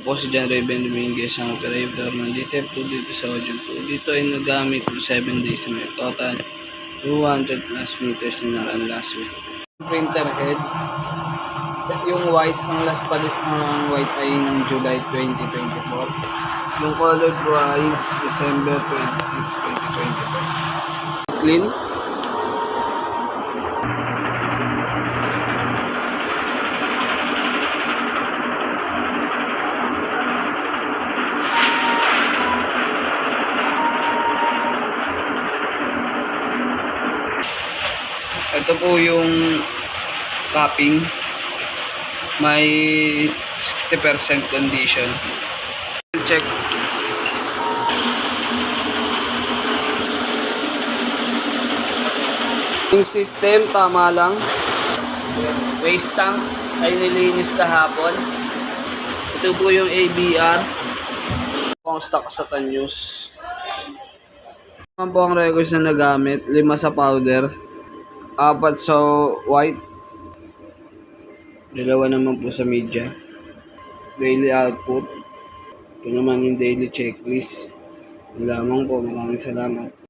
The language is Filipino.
Po si John Raven Dominguez, ang operator ng DTF2 dito sa Audio 2. Dito ay nagamit for 7 days na may total 200 plus meters na run last week. Printer head, yung white, ang last palit ng white ay ng July 2024. Yung colored ko ay December 26, 2024. Clean. Ito po yung capping, may 60% condition. Check. Yung system tama lang. Waste tank ay nilinis kahapon. Ito po yung ABR, pang stock sa Tanyos. Ang po ang records na nagamit, 5 sa powder, 4 sa white, 2 naman po sa media. Daily output. Ito naman yung daily checklist. Yun lamang po. Maraming salamat.